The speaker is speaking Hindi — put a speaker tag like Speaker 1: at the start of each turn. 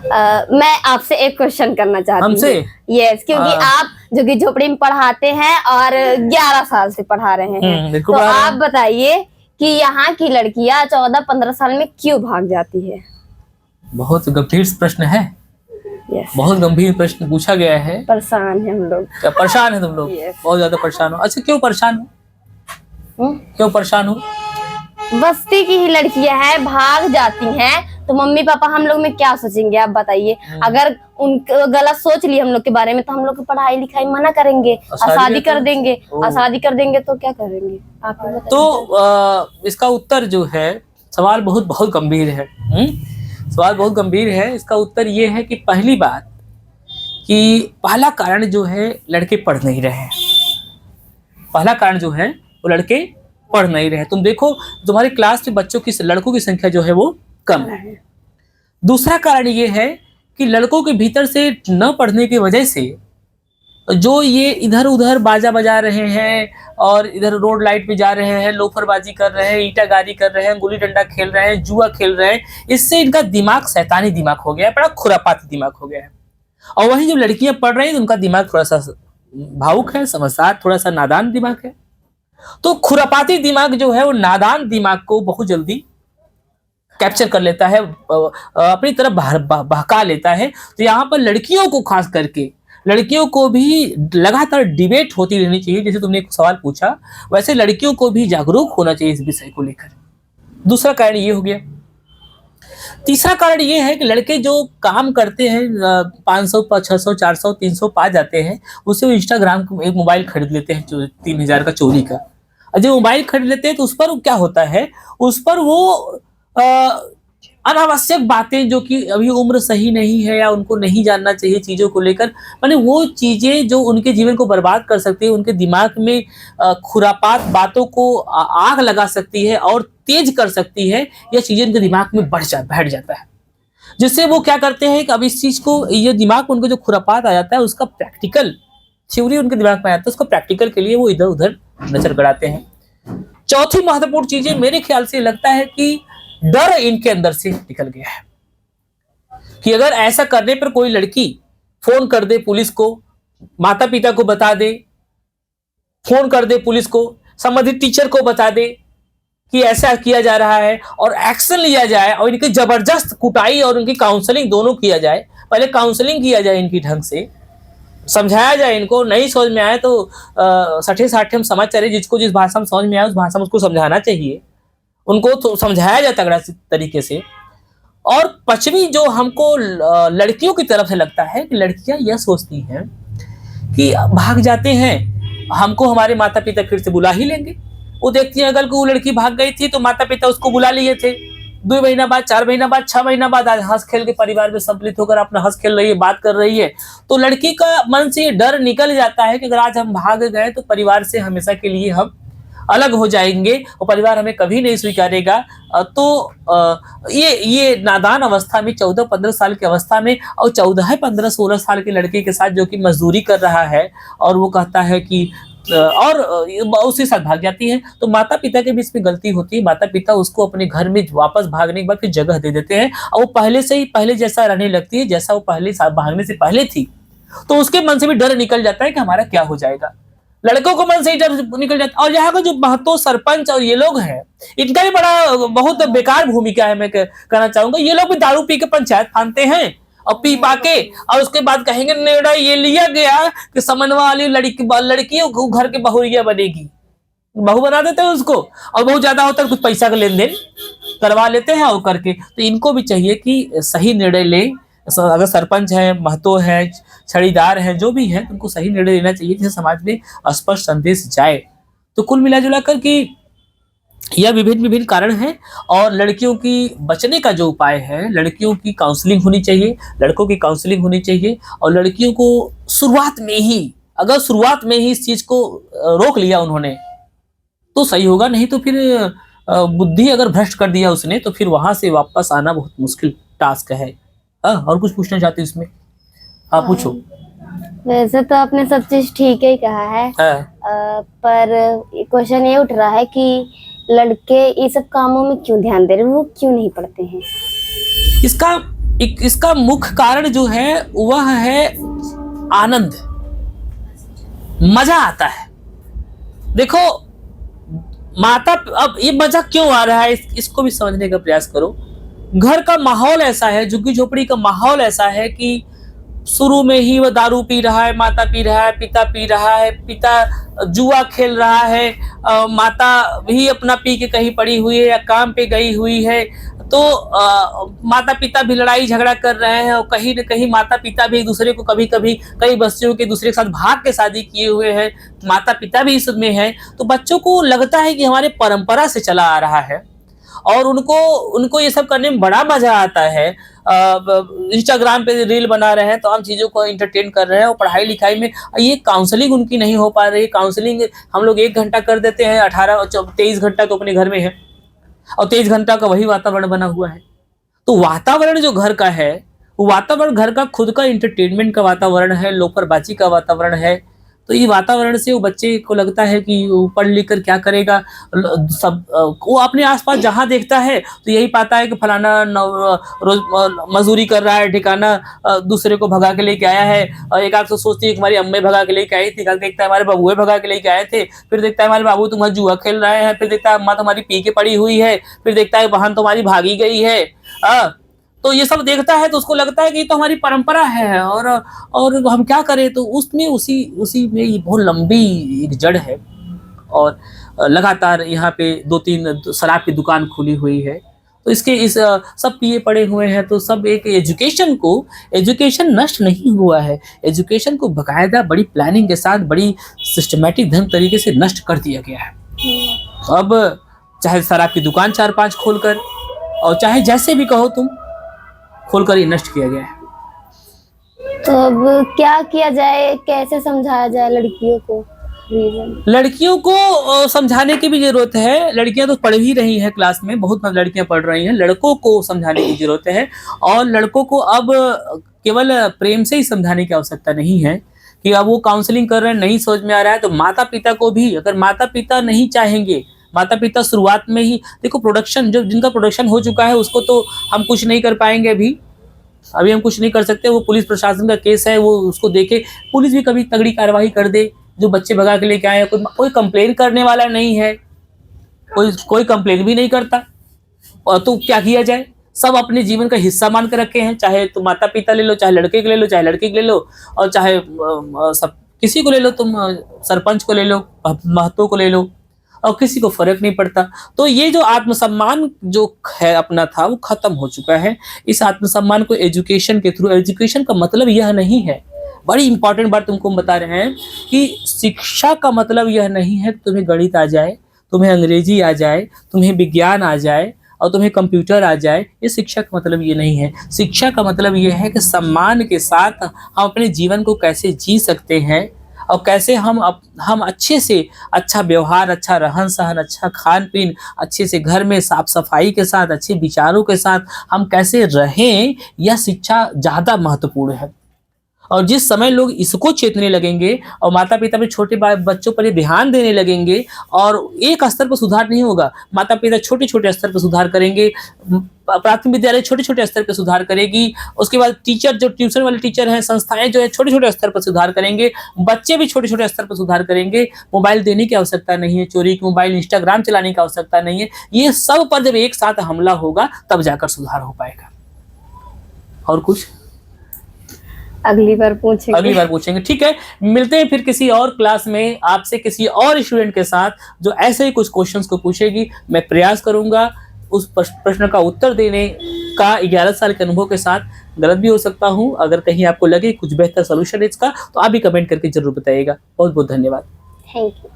Speaker 1: मैं आपसे एक क्वेश्चन करना चाहती हूँ।
Speaker 2: हमसे?
Speaker 1: यस, क्योंकि आप जो कि झोपड़ी में पढ़ाते हैं और 11 साल से पढ़ा रहे हैं, तो आप बताइए कि यहाँ की लड़कियां 14-15 साल में क्यों भाग जाती है?
Speaker 2: बहुत गंभीर प्रश्न है।
Speaker 1: yes.
Speaker 2: बहुत गंभीर प्रश्न पूछा गया है।
Speaker 1: परेशान है हम लोग।
Speaker 2: क्या परेशान है तुम लोग?
Speaker 1: yes.
Speaker 2: बहुत ज्यादा परेशान हो। अच्छा, क्यों परेशान हो? क्यों परेशान हो?
Speaker 1: बस्ती की ही लड़कियां हैं, भाग जाती हैं, तो मम्मी पापा हम लोग में क्या सोचेंगे आप बताइए? अगर उनको गलत सोच ली हम लोग के बारे में तो हम लोग की पढ़ाई लिखाई मना करेंगे और शादी कर देंगे। और शादी कर देंगे तो क्या करेंगे आप बताइए?
Speaker 2: तो इसका उत्तर जो है, सवाल बहुत गंभीर है। सवाल बहुत गंभीर है। इसका उत्तर ये है कि पहली बात कि पहला कारण जो है, लड़के पढ़ नहीं रहे। पहला कारण जो है वो लड़के पढ़ नहीं रहे। तुम देखो तुम्हारी क्लास में बच्चों की, लड़कों की संख्या जो है वो कम है। दूसरा कारण ये है कि लड़कों के भीतर से न पढ़ने की वजह से जो ये इधर उधर बाजा बजा रहे हैं और इधर रोड लाइट पे जा रहे हैं, लोफरबाजी कर रहे हैं, ईंटागारी कर रहे हैं, गुल्ली डंडा खेल रहे हैं, जुआ खेल रहे हैं, इससे इनका दिमाग शैतानी दिमाग हो गया है, बड़ा खुरापाती दिमाग हो गया है। और वहीं जो लड़कियां पढ़ रही हैं तो उनका दिमाग थोड़ा सा भावुक है, समझदार, थोड़ा सा नादान दिमाग है। तो खुरापाती दिमाग जो है वो नादान दिमाग को बहुत जल्दी कैप्चर कर लेता है, अपनी तरफ बहका लेता है। तो यहाँ पर लड़कियों को, खास करके लड़कियों को भी लगातार डिबेट होती रहनी चाहिए। जैसे तुमने एक सवाल पूछा, वैसे लड़कियों को भी जागरूक होना चाहिए इस विषय को लेकर। दूसरा कारण ये हो गया। तीसरा कारण ये है कि लड़के जो काम करते हैं, 500, 600, 400, 300 पा जाते हैं, उससे वो इंस्टाग्राम को एक मोबाइल खरीद लेते हैं 3000 का चोरी का। और जब मोबाइल खरीद लेते हैं तो उस पर क्या होता है, उस पर वो अनावश्यक बातें, जो कि अभी उम्र सही नहीं है या उनको नहीं जानना चाहिए चीज़ों को लेकर, माने वो चीज़ें जो उनके जीवन को बर्बाद कर सकती है, उनके दिमाग में खुरापात बातों को आग लगा सकती है और तेज कर सकती है, यह चीज़ें उनके दिमाग में बैठ जाता है। जिससे वो क्या करते हैं कि अब इस चीज़ को, ये दिमाग में उनको जो खुरापात आ जाता है उसका प्रैक्टिकल थ्योरी उनके दिमाग में आता है, उसको प्रैक्टिकल के लिए वो इधर उधर नजर गड़ाते हैं। चौथी महत्वपूर्ण चीज़ें मेरे ख्याल से लगता है कि डर इनके अंदर से निकल गया है कि अगर ऐसा करने पर कोई लड़की फोन कर दे पुलिस को, माता पिता को बता दे, फोन कर दे पुलिस को, संबंधित टीचर को बता दे कि ऐसा किया जा रहा है और एक्शन लिया जाए और इनकी जबरदस्त कुटाई और उनकी काउंसलिंग दोनों किया जाए। पहले काउंसलिंग किया जाए इनकी, ढंग से समझाया जाए इनको। नहीं समझ में आए तो 60-60 हम समझ चले, जिसको जिस भाषा में समझ में आए उस भाषा में उसको समझाना चाहिए, उनको तो समझाया जाए तगड़ा तरीके से। और पश्चिमी जो हमको लड़कियों की तरफ से लगता है कि लड़कियां यह सोचती हैं कि भाग जाते हैं, हमको हमारे माता पिता फिर से बुला ही लेंगे। वो देखती है अगर वो लड़की भाग गई थी तो माता पिता उसको बुला लिए थे, 2 महीना बाद, 4 महीना बाद, 6 महीना बाद आज हंस खेल के परिवार में सम्मिलित होकर अपना हंस खेल रही है, बात कर रही है। तो लड़की का मन से ये डर निकल जाता है कि अगर आज हम भाग गए तो परिवार से हमेशा के लिए हम अलग हो जाएंगे और परिवार हमें कभी नहीं स्वीकारेगा। तो ये नादान अवस्था में, 14-15 साल की अवस्था में, और 14-15-16 साल के लड़के के साथ जो कि मजदूरी कर रहा है और वो कहता है कि और उसके साथ भाग जाती है, तो माता पिता के बीच में गलती होती है। माता पिता उसको अपने घर में वापस भागने के बाद फिर जगह दे देते हैं और वो पहले जैसा रहने लगती है जैसा वो पहले भागने से पहले थी। तो उसके मन से भी डर निकल जाता है कि हमारा क्या हो जाएगा। लड़कों को मन से ही डर निकल जाता है। और यहाँ का जो महतो सरपंच और ये लोग हैं, इनका भी बहुत बेकार भूमिका है। मैं कहना चाहूंगा, ये लोग भी दारू पी के पंचायत फानते हैं और पी पा के, और उसके बाद कहेंगे निर्णय ये लिया गया कि समन्वय वाली लड़की घर के बहुरिया बनेगी, बहू बना देते हैं उसको, और बहुत ज्यादा होता है कुछ पैसा का लेन देन करवा लेते हैं और करके। तो इनको भी चाहिए कि सही निर्णय लें। अगर सरपंच है, महतो है, छड़ीदार है, जो भी है, उनको सही निर्णय लेना चाहिए जिससे समाज में स्पष्ट संदेश जाए। तो कुल मिला जुला कर कि यह विभिन्न कारण हैं। और लड़कियों की बचने का जो उपाय है, लड़कियों की काउंसलिंग होनी चाहिए, लड़कों की काउंसलिंग होनी चाहिए। और लड़कियों को शुरुआत में ही इस चीज को रोक लिया उन्होंने तो सही होगा, नहीं तो फिर बुद्धि अगर भ्रष्ट कर दिया उसने तो फिर वहां से वापस आना बहुत मुश्किल टास्क है। और कुछ पूछना चाहते इसमें? हाँ पूछो।
Speaker 1: वैसे तो आपने सब चीज ठीक ही कहा है, पर क्वेश्चन ये उठ रहा है कि लड़के ये सब कामों में क्यों ध्यान दे रहे हैं, वो क्यों नहीं पढ़ते हैं?
Speaker 2: इसका इसका मुख्य कारण जो है वह है आनंद, मजा आता है। देखो माता, अब ये मजा क्यों आ रहा है इसको भी समझने का प्रयास करो। घर का माहौल ऐसा है, झुग्गी झोपड़ी का माहौल ऐसा है कि शुरू में ही वह दारू पी रहा है, माता पी रहा है, पिता पी रहा है, पिता जुआ खेल रहा है, माता भी अपना पी के कहीं पड़ी हुई है या काम पे गई हुई है, तो माता पिता भी लड़ाई झगड़ा कर रहे हैं और कहीं न कहीं माता पिता भी एक दूसरे को कभी कभी कई बच्चों के दूसरे के साथ भाग के शादी किए हुए हैं, माता पिता भी इसमें है। तो बच्चों को लगता है कि हमारे परंपरा से चला आ रहा है और उनको ये सब करने में बड़ा मजा आता है। इंस्टाग्राम पे रील बना रहे हैं, तमाम चीज़ों को एंटरटेन कर रहे हैं और पढ़ाई लिखाई में ये काउंसलिंग उनकी नहीं हो पा रही। काउंसलिंग हम लोग 1 घंटा कर देते हैं, 23 घंटा तो अपने घर में है और 23 घंटा का वही वातावरण बना हुआ है। तो वातावरण जो घर का है, वो वातावरण घर का खुद का एंटरटेनमेंट का वातावरण है, लोफरबाजी का वातावरण है। तो ये वातावरण से वो बच्चे को लगता है कि वो पढ़ लिख कर क्या करेगा। सब वो अपने आसपास जहाँ देखता है तो यही पाता है कि फलाना रोज मजदूरी कर रहा है, ठिकाना दूसरे को भगा के लेके आया है। और एक आध तो सोचती है कि हमारी अम्मे भगा के लेके आई थी, कल देखता है हमारे बाबुए भगा के लेके आए थे, फिर देखता है हमारे बाबू तुम्हारा जुआ खेल रहे हैं, फिर देखता है अम्मा तुम्हारी पी के पड़ी हुई है, फिर देखता है बहन तुम्हारी भागी गई है। तो ये सब देखता है तो उसको लगता है कि ये तो हमारी परंपरा है और हम क्या करें। तो उसमें उसी में ये बहुत लंबी एक जड़ है और लगातार यहाँ पे 2-3 शराब की दुकान खुली हुई है। तो इस सब पिए पड़े हुए हैं। तो सब एक एजुकेशन नष्ट नहीं हुआ है, एजुकेशन को बाकायदा बड़ी प्लानिंग के साथ बड़ी सिस्टमेटिक ढंग तरीके से नष्ट कर दिया गया है। अब चाहे शराब की दुकान 4-5 खोलकर और चाहे जैसे भी कहो तुम खोलकर ही नष्ट किया गया है।
Speaker 1: तो अब क्या किया जाए, कैसे समझाया जाए लड़कियों को?
Speaker 2: लड़कियों को समझाने की भी जरूरत है। लड़कियां तो पढ़ ही रही हैं, क्लास में बहुत लड़कियां पढ़ रही हैं। लड़कों को समझाने की जरूरत है और लड़कों को अब केवल प्रेम से ही समझाने की आवश्यकता नहीं है कि अब वो काउंसलिंग कर रहे हैं, नहीं समझ में आ रहा है तो माता पिता को भी, अगर माता पिता नहीं चाहेंगे, माता पिता शुरुआत में ही देखो प्रोडक्शन जो जिनका प्रोडक्शन हो चुका है उसको तो हम कुछ नहीं कर पाएंगे। अभी हम कुछ नहीं कर सकते। वो पुलिस प्रशासन का केस है, वो उसको देखे, पुलिस भी कभी तगड़ी कार्रवाई कर दे। जो बच्चे भगा के लेके आए, कोई कंप्लेन करने वाला नहीं है, कोई कंप्लेन भी नहीं करता। और तो क्या किया जाए, सब अपने जीवन का हिस्सा मान कर रखे हैं। चाहे तो माता पिता ले लो, चाहे लड़के को ले लो, चाहे लड़की को ले लो, और चाहे सब किसी को ले लो, तुम सरपंच को ले लो, महतो को ले लो, और किसी को फर्क नहीं पड़ता। तो ये जो आत्मसम्मान जो है अपना था वो खत्म हो चुका है। इस आत्मसम्मान को एजुकेशन के थ्रू, एजुकेशन का मतलब यह नहीं है, बड़ी इंपॉर्टेंट बात तुमको हम बता रहे हैं कि शिक्षा का मतलब यह नहीं है कि तुम्हें गणित आ जाए, तुम्हें अंग्रेजी आ जाए, तुम्हें विज्ञान आ जाए और तुम्हें कंप्यूटर आ जाए। ये शिक्षा का मतलब ये नहीं है। शिक्षा का मतलब ये है कि सम्मान के साथ हम अपने जीवन को कैसे जी सकते हैं और कैसे हम अच्छे से अच्छा व्यवहार, अच्छा रहन सहन, अच्छा खान पीन, अच्छे से घर में साफ सफाई के साथ, अच्छे विचारों के साथ हम कैसे रहें, यह शिक्षा ज़्यादा महत्वपूर्ण है। और जिस समय लोग इसको चेतने लगेंगे और माता पिता भी छोटे बच्चों पर ध्यान देने लगेंगे, और एक स्तर पर सुधार नहीं होगा, माता पिता छोटे छोटे स्तर पर सुधार करेंगे, प्राथमिक विद्यालय छोटे छोटे स्तर पर सुधार करेगी, उसके बाद टीचर जो ट्यूशन वाले टीचर हैं, संस्थाएं जो है छोटे छोटे स्तर पर सुधार करेंगे, बच्चे भी छोटे छोटे स्तर पर सुधार करेंगे। मोबाइल देने की आवश्यकता नहीं है, चोरी की मोबाइल, इंस्टाग्राम चलाने की आवश्यकता नहीं है। ये सब पर जब एक साथ हमला होगा तब जाकर सुधार हो पाएगा। और कुछ
Speaker 1: अगली बार पूछेंगे। ठीक है, मिलते हैं फिर किसी और क्लास में आपसे, किसी और स्टूडेंट के साथ जो ऐसे ही कुछ क्वेश्चंस को पूछेगी। मैं प्रयास करूंगा उस प्रश्न का उत्तर देने का 11 साल के अनुभव के साथ। गलत भी हो सकता हूं, अगर कहीं आपको लगे कुछ बेहतर सोल्यूशन इसका तो आप भी कमेंट करके जरूर बताइएगा। बहुत बहुत धन्यवाद। Thank you.